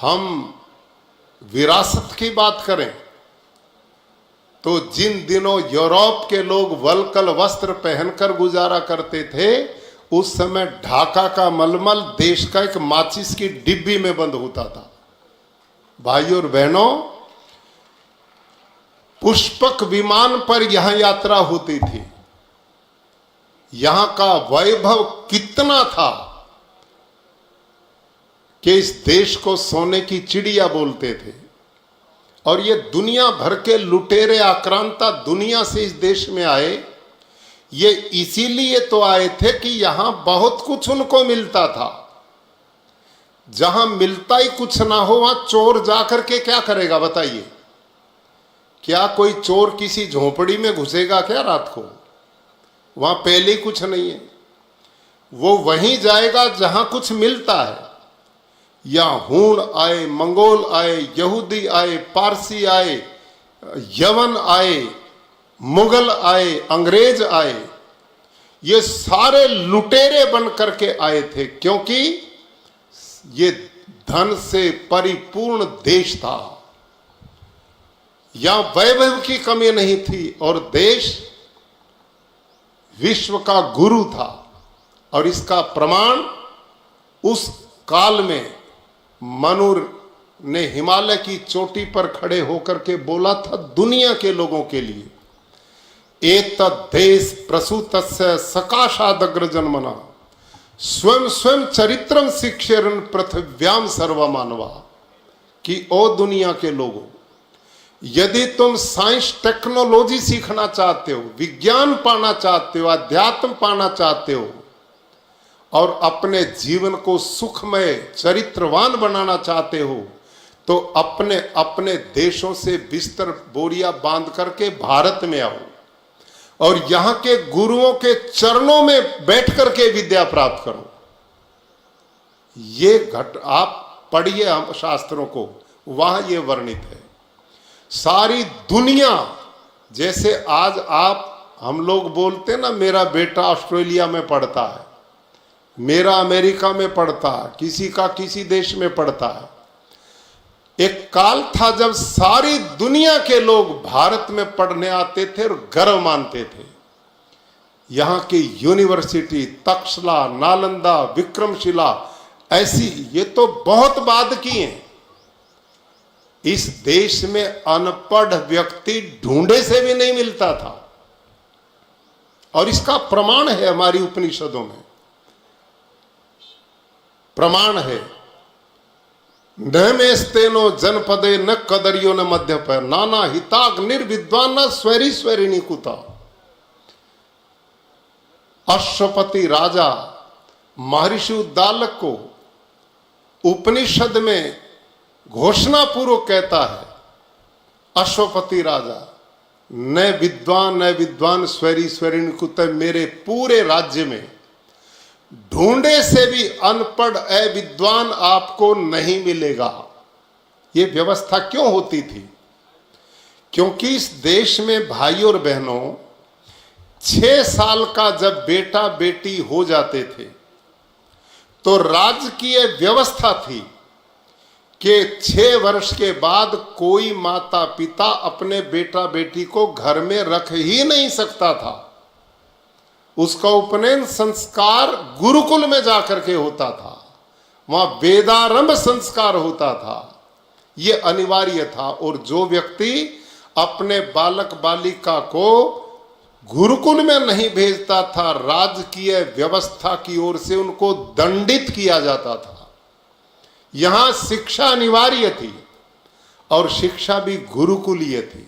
हम विरासत की बात करें तो जिन दिनों यूरोप के लोग वल्कल वस्त्र पहनकर गुजारा करते थे, उस समय ढाका का मलमल देश का एक माचिस की डिब्बी में बंद होता था। भाइयों और बहनों, पुष्पक विमान पर यहां यात्रा होती थी। यहां का वैभव कितना था कि इस देश को सोने की चिड़िया बोलते थे। और ये दुनिया भर के लुटेरे आक्रांता दुनिया से इस देश में आए, ये इसीलिए तो आए थे कि यहां बहुत कुछ उनको मिलता था। जहां मिलता ही कुछ ना हो, वहां चोर जाकर के क्या करेगा बताइए? क्या कोई चोर किसी झोपड़ी में घुसेगा क्या रात को? वहां पहले ही कुछ नहीं है, वो वहीं जाएगा जहां कुछ मिलता है। या हूण आए, मंगोल आए, यहूदी आए, पारसी आए, यवन आए, मुगल आए, अंग्रेज आए, ये सारे लुटेरे बन करके आए थे, क्योंकि ये धन से परिपूर्ण देश था। यहां वैभव की कमी नहीं थी और देश विश्व का गुरु था। और इसका प्रमाण उस काल में मनु ने हिमालय की चोटी पर खड़े होकर के बोला था दुनिया के लोगों के लिए, एतद् देश प्रसूतस्य सकाशादग्र जन्मना स्वयं स्वयं चरित्रम शिक्षेरन पृथिव्याम सर्वमानवा। कि ओ दुनिया के लोगों, यदि तुम साइंस टेक्नोलॉजी सीखना चाहते हो, विज्ञान पाना चाहते हो, अध्यात्म पाना चाहते हो और अपने जीवन को सुखमय चरित्रवान बनाना चाहते हो, तो अपने अपने देशों से बिस्तर बोरिया बांध करके भारत में आओ और यहां के गुरुओं के चरणों में बैठ करके विद्या प्राप्त करो। ये आप पढ़िए हम शास्त्रों को, वहां ये वर्णित है। सारी दुनिया, जैसे आज हम लोग बोलते ना, मेरा बेटा ऑस्ट्रेलिया में पढ़ता है, मेरा अमेरिका में पढ़ता है, किसी का किसी देश में पढ़ता है। एक काल था जब सारी दुनिया के लोग भारत में पढ़ने आते थे और गर्व मानते थे। यहां की यूनिवर्सिटी तक्षशिला, नालंदा, विक्रमशिला, ऐसी ये तो बहुत बाद की हैं। इस देश में अनपढ़ व्यक्ति ढूंढे से भी नहीं मिलता था और इसका प्रमाण है हमारी उपनिषदों में, प्रमाण है। न मेस्तेनो जनपदे न कदरियो न मध्य पर नाना हिताग निर्विद्वान न स्वैरी स्वैरिणी कुता। अश्वपति राजा महर्षि उद्दालक को उपनिषद में घोषणा पूर्वक कहता है, अश्वपति राजा, न विद्वान स्वैरी स्वैरिणी कुता, मेरे पूरे राज्य में ढूंढे से भी अनपढ़ अविद्वान आपको नहीं मिलेगा। ये व्यवस्था क्यों होती थी? क्योंकि इस देश में भाई और बहनों 6 साल का जब बेटा बेटी हो जाते थे तो राजकीय व्यवस्था थी कि 6 वर्ष के बाद कोई माता पिता अपने बेटा बेटी को घर में रख ही नहीं सकता था। उसका उपनयन संस्कार गुरुकुल में जाकर के होता था, वहां वेदारंभ संस्कार होता था, यह अनिवार्य था। और जो व्यक्ति अपने बालक बालिका को गुरुकुल में नहीं भेजता था, राजकीय व्यवस्था की ओर से उनको दंडित किया जाता था। यहां शिक्षा अनिवार्य थी और शिक्षा भी गुरुकुलीय थी।